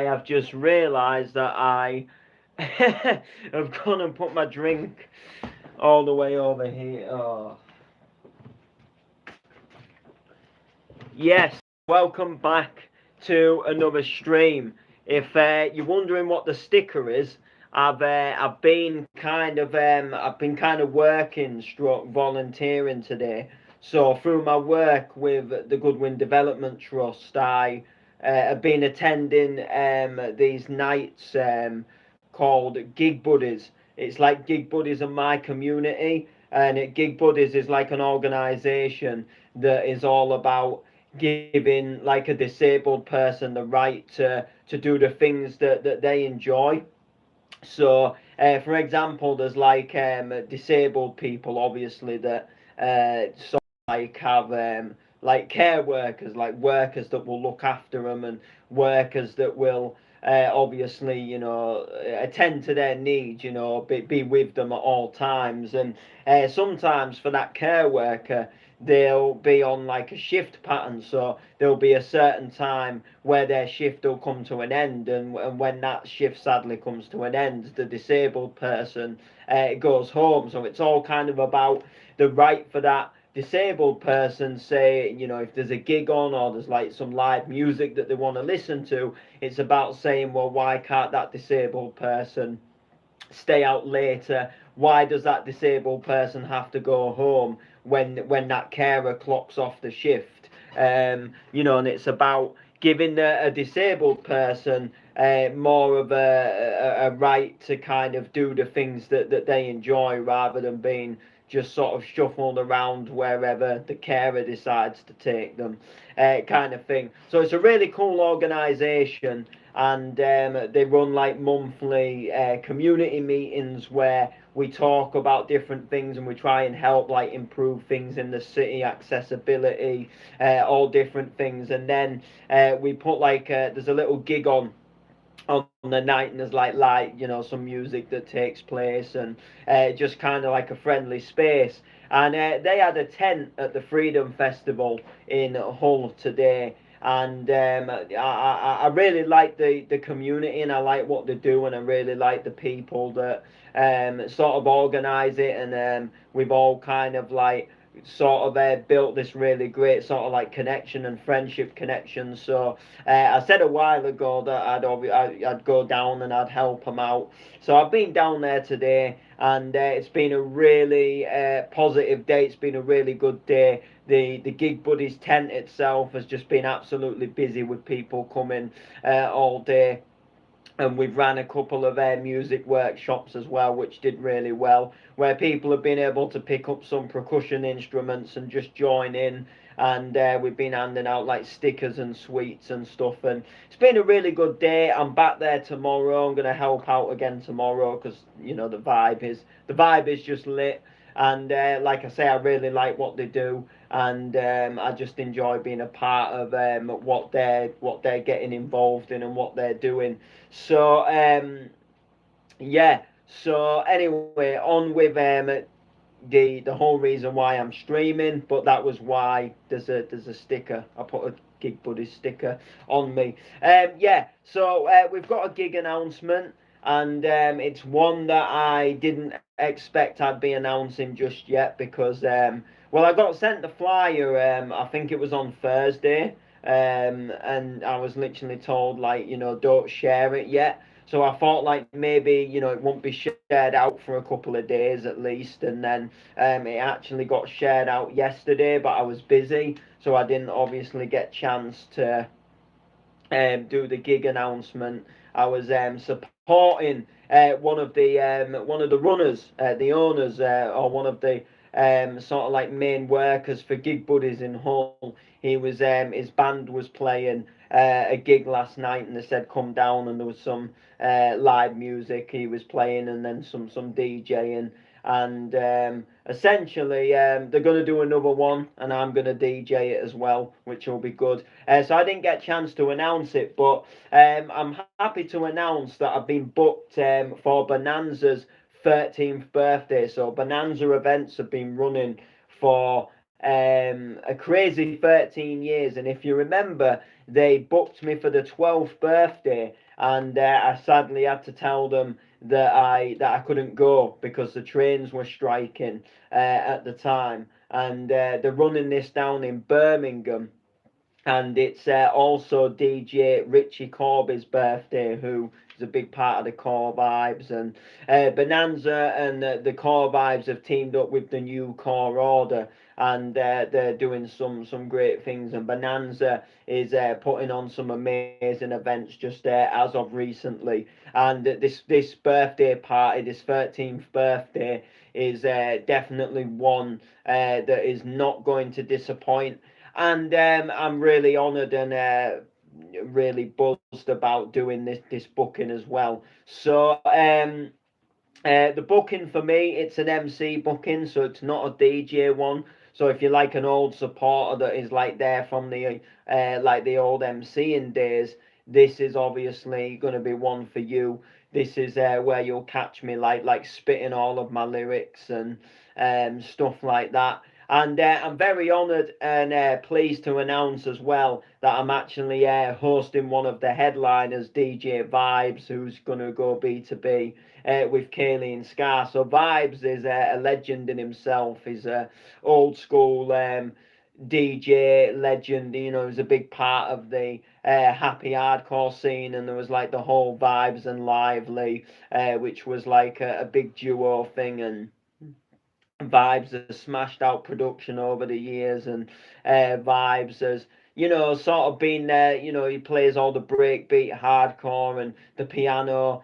have just realised that I have gone and put my drink all the way over here. Oh. Yes, welcome back to another stream. If you're wondering what the sticker is, I've been kind of working stroke volunteering today. So through my work with the Goodwin Development Trust, I have been attending these nights called Gig Buddies. It's like Gig Buddies in my community, and Gig Buddies is like an organisation that is all about giving like a disabled person the right to do the things that they enjoy. So, for example, there's like disabled people, obviously, that sort of like have like care workers, like workers that will look after them, and workers that will obviously, attend to their needs, be with them at all times. And sometimes for that care worker, they'll be on like a shift pattern, so there'll be a certain time where their shift will come to an end, and when that shift sadly comes to an end, the disabled person goes home. So it's all kind of about the right for that disabled person. Say, if there's a gig on, or there's like some live music that they want to listen to, it's about saying, well, why can't that disabled person stay out later? Why does that disabled person have to go home when that carer clocks off the shift? And it's about giving a disabled person more of a right to kind of do the things that they enjoy, rather than being just sort of shuffled around wherever the carer decides to take them, kind of thing. So it's a really cool organisation, and they run like monthly community meetings where we talk about different things, and we try and help like improve things in the city, accessibility, all different things. And then we put like there's a little gig on the night, and there's like some music that takes place, and just kind of like a friendly space. And they had a tent at the Freedom Festival in Hull today, and I really like the community, and I like what they do, and I really like the people that sort of organise it, and we've all kind of like sort of built this really great sort of like connection and friendship connection. So I said a while ago that I'd go down and I'd help them out. So I've been down there today, and it's been a really positive day. It's been a really good day. The Gig Buddies tent itself has just been absolutely busy with people coming all day, and we've ran a couple of music workshops as well, which did really well, where people have been able to pick up some percussion instruments and just join in. And we've been handing out like stickers and sweets and stuff, and it's been a really good day. I'm back there tomorrow. I'm going to help out again tomorrow, because the vibe is just lit. And like I say, I really like what they do, and I just enjoy being a part of what they're getting involved in and what they're doing. So yeah. So anyway, on with the whole reason why I'm streaming, but that was why there's a sticker. I put a Gig Buddy sticker on me. Yeah. So we've got a gig announcement, and it's one that I didn't expect I'd be announcing just yet, because well, I got sent the flyer. I think it was on Thursday, and I was literally told, like, don't share it yet. So I thought like maybe it won't be shared out for a couple of days at least, and then it actually got shared out yesterday, but I was busy, so I didn't obviously get chance to do the gig announcement. I was supporting one of the runners, the owners, or one of the sort of like main workers for Gig Buddies in Hull. His band was playing a gig last night, and they said come down, and there was some live music he was playing, and then some DJing, and essentially they're going to do another one, and I'm going to DJ it as well, which will be good. So I didn't get a chance to announce it, but I'm happy to announce that I've been booked for Bonanza's 13th birthday. So Bonanza events have been running for a crazy 13 years, and if you remember, they booked me for the 12th birthday, and I sadly had to tell them that I couldn't go because the trains were striking at the time, and they're running this down in Birmingham, and it's also DJ Richie Corby's birthday, who is a big part of the Core Vibes, and Bonanza and the Core Vibes have teamed up with the new Core Order, and they're doing some great things. And Bonanza is putting on some amazing events just as of recently, and this birthday party, this 13th birthday, is definitely one that is not going to disappoint, and I'm really honoured and really buzzed about doing this booking as well. So the booking for me, it's an MC booking, so it's not a DJ one. So if you're like an old supporter that is like there from the old MCing days, this is obviously going to be one for you. This is where you'll catch me like spitting all of my lyrics and stuff like that. And I'm very honoured and pleased to announce as well that I'm actually hosting one of the headliners, DJ Vibes, who's going to go B2B with Kaylee and Scar. So Vibes is a legend in himself. He's a old school DJ legend. You know, he's a big part of the happy hardcore scene, and there was like the whole Vibes and Lively, which was like a big duo thing, and Vibes has smashed out production over the years, and Vibes has, you know, sort of been there. You know, he plays all the breakbeat hardcore and the piano,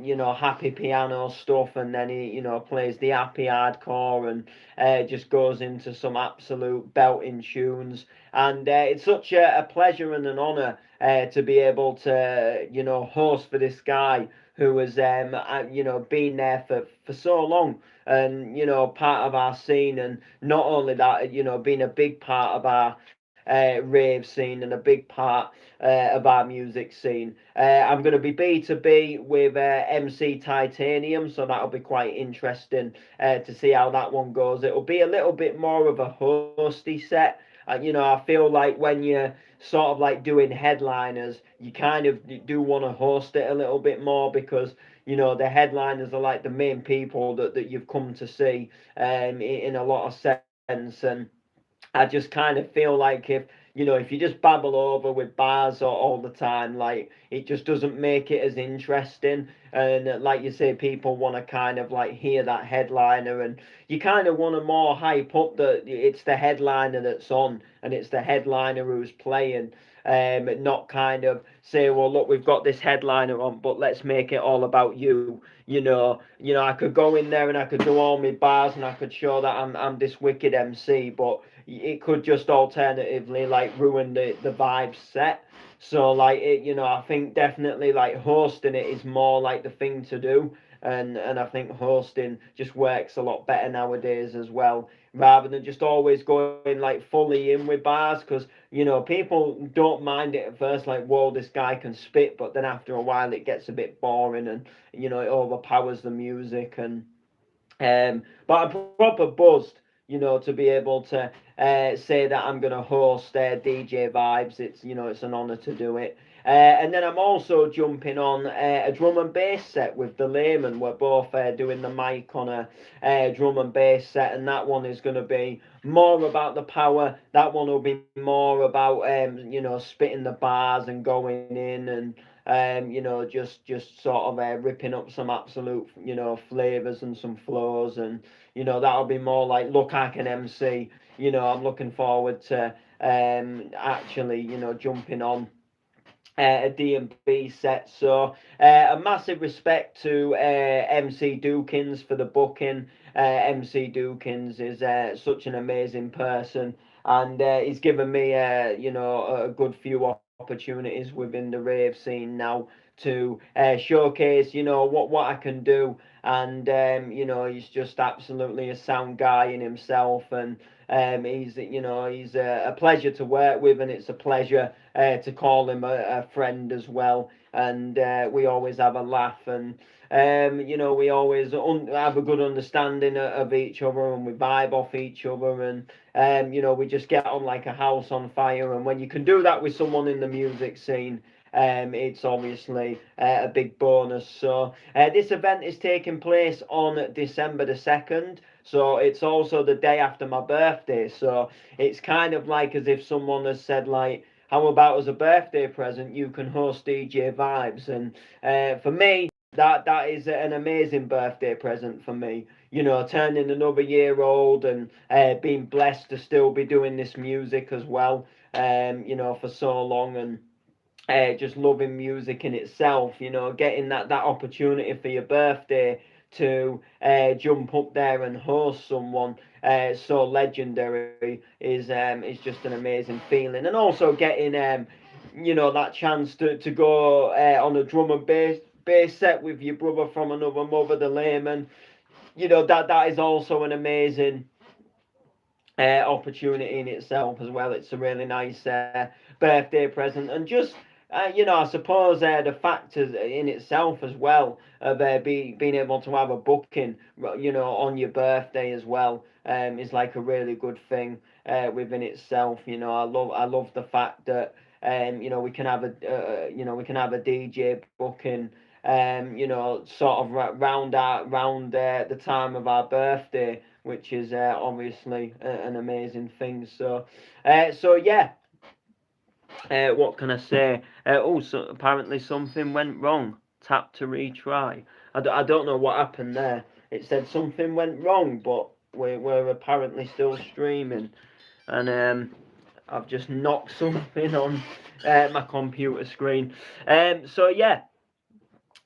you know, happy piano stuff, and then he, you know, plays the happy hardcore, and just goes into some absolute belting tunes. And it's such a pleasure and an honour to be able to, you know, host for this guy who has, you know, been there for so long, and you know, part of our scene, and not only that, you know, being a big part of our rave scene and a big part of our music scene. I'm going to be B2B with MC Titanium, so that'll be quite interesting to see how that one goes. It'll be a little bit more of a hosty set. You know, I feel like when you're sort of like doing headliners, you kind of do want to host it a little bit more, because you know the headliners are like the main people that you've come to see in a lot of sense. And I just kind of feel like if, you know, if you just babble over with bars all the time, like it just doesn't make it as interesting. And like you say, people want to kind of like hear that headliner, and you kind of want to more hype up that it's the headliner that's on and it's the headliner who's playing. Not kind of say, well, look, we've got this headliner on, but let's make it all about you. I could go in there and I could do all my bars and I could show that I'm this wicked MC, but it could just alternatively like ruin the vibe set. So like it, you know, I think definitely like hosting it is more like the thing to do, and I think hosting just works a lot better nowadays as well, rather than just always going like fully in with bars, because you know people don't mind it at first, like whoa, this guy can spit, but then after a while it gets a bit boring, and you know it overpowers the music. And but I'm proper buzzed, you know, to be able to say that I'm going to host DJ Vibes. It's, you know, it's an honour to do it. And then I'm also jumping on a drum and bass set with the Layman. We're both doing the mic on a drum and bass set, and that one is going to be more about the power. That one will be more about you know, spitting the bars and going in, and you know, just sort of ripping up some absolute, you know, flavors and some flows, and you know that'll be more like, look, I can MC. You know, I'm looking forward to actually, you know, jumping on a D&B set. So a massive respect to MC Dukins for the booking. MC Dukins is such an amazing person, and he's given me you know, a good few opportunities within the rave scene now to showcase, you know, what I can do. And you know, he's just absolutely a sound guy in himself, and he's, you know, he's a pleasure to work with, and it's a pleasure to call him a friend as well. And we always have a laugh, and you know, we always have a good understanding of each other, and we vibe off each other, and you know, we just get on like a house on fire. And when you can do that with someone in the music scene, it's obviously a big bonus. So this event is taking place on December the 2nd. So it's also the day after my birthday. So it's kind of like as if someone has said, like, how about as a birthday present you can host DJ Vibes? And for me, that is an amazing birthday present for me. You know, turning another year old and being blessed to still be doing this music as well. You know, for so long, and just loving music in itself. You know, getting that opportunity for your birthday to jump up there and host someone so legendary is just an amazing feeling. And also getting you know, that chance to go on a drum and bass set with your brother from another mother, the Layman. You know, that is also an amazing opportunity in itself as well. It's a really nice birthday present, and just you know, I suppose the factors in itself as well of being able to have a booking, you know, on your birthday as well, is like a really good thing within itself. You know, I love the fact that you know, we can have a you know, we can have a DJ booking. You know, sort of round the time of our birthday, which is obviously an amazing thing. So, so yeah, what can I say? So apparently something went wrong. Tap to retry. I don't know what happened there. It said something went wrong, but we're apparently still streaming, and I've just knocked something on my computer screen. So yeah.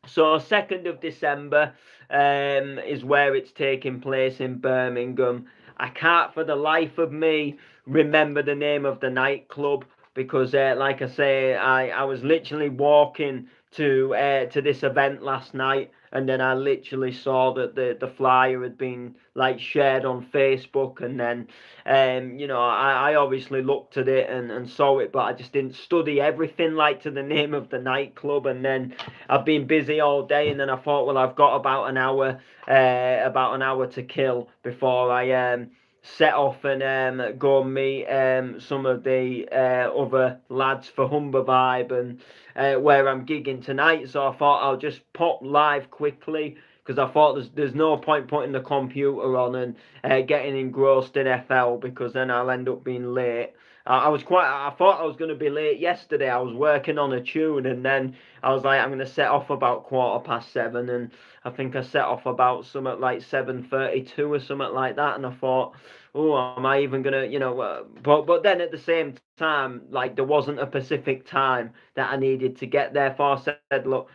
So 2nd of December is where it's taking place in Birmingham. I can't for the life of me remember the name of the nightclub because, like I say, I was literally walking to this event last night, and then I literally saw that the flyer had been like shared on Facebook, and then you know, I obviously looked at it and saw it, but I just didn't study everything like to the name of the nightclub. And then I've been busy all day, and then I thought, well, I've got about an hour to kill before I set off and go and meet some of the other lads for Humber Vibe and where I'm gigging tonight. So I thought I'll just pop live quickly because I thought there's no point putting the computer on and getting engrossed in FL because then I'll end up being late. I thought I was going to be late yesterday. I was working on a tune, and then I was like, I'm going to set off about 7:15, and I think I set off about something like 7:32 or something like that, and I thought, oh, am I even gonna, you know? But then at the same time, like there wasn't a specific time that I needed to get there for. I said, look,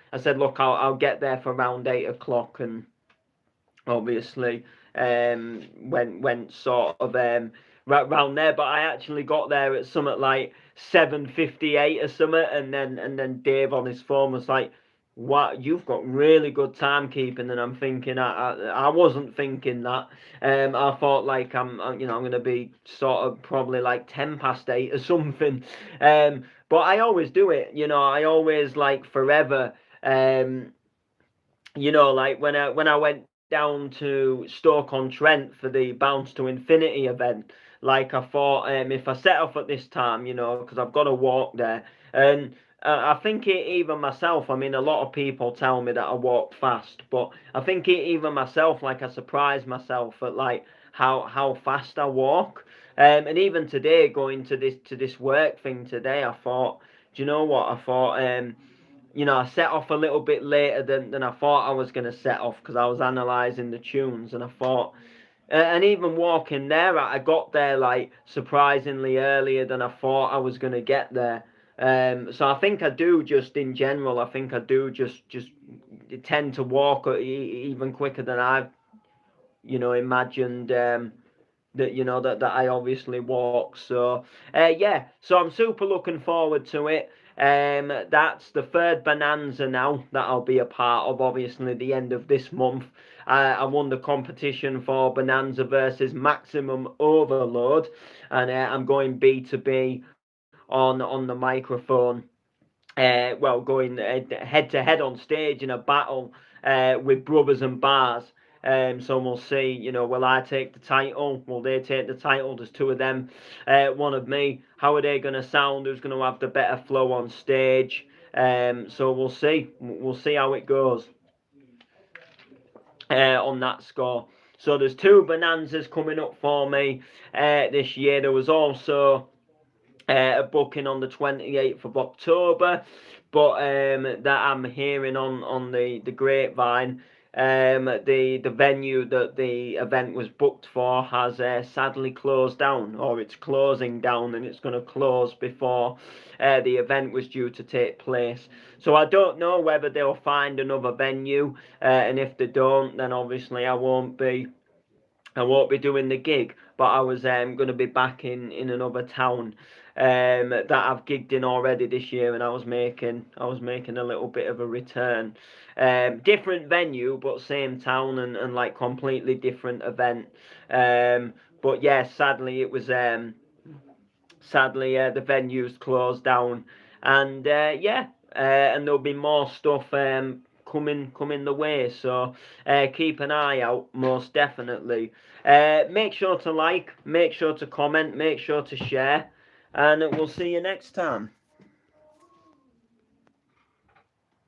I'll get there for around 8 o'clock, and obviously went sort of round there, but I actually got there at something like 7:58 or something, and then Dave on his phone was like, "What, you've got really good timekeeping," and I'm thinking I wasn't thinking that. I thought like you know, I'm gonna be sort of probably like 8:10 or something. But I always do it, you know. I always like forever. You know, like when I went down to Stoke-on-Trent for the Bounce to Infinity event, like I thought, if I set off at this time, you know, because I've got to walk there, and I think even myself, I mean, a lot of people tell me that I walk fast, but I think even myself, like I surprise myself at like how fast I walk. And even today, going to this work thing today, I thought, do you know what? I thought, you know, I set off a little bit later than I thought I was going to set off because I was analysing the tunes, and I thought, and even walking there, I got there like surprisingly earlier than I thought I was going to get there. So I think I do just in general, I think I do just tend to walk even quicker than I've, you know, imagined. That you know that I obviously walk. So yeah, so I'm super looking forward to it. That's the third Bonanza now that I'll be a part of. Obviously, the end of this month, I won the competition for Bonanza versus Maximum Overload, and I'm going B2B on the microphone. Well, going head to head on stage in a battle with Brothers and Bars. So we'll see, you know, will I take the title? Will they take the title? There's two of them, one of me. How are they going to sound? Who's going to have the better flow on stage? So we'll see. We'll see how it goes on that score. So there's 2 Bonanzas coming up for me this year. There was also a booking on the 28th of October, but that I'm hearing on the grapevine, the venue that the event was booked for has sadly closed down, or it's closing down, and it's going to close before the event was due to take place. So I don't know whether they'll find another venue, and if they don't, then obviously I won't be doing the gig, but I was going to be back in another town that I've gigged in already this year, and I was making a little bit of a return. Different venue, but same town, and like completely different event. But yeah, sadly it was the venue's closed down, and yeah, and there'll be more stuff coming the way. So keep an eye out, most definitely. Make sure to like, make sure to comment, make sure to share, and we'll see you next time.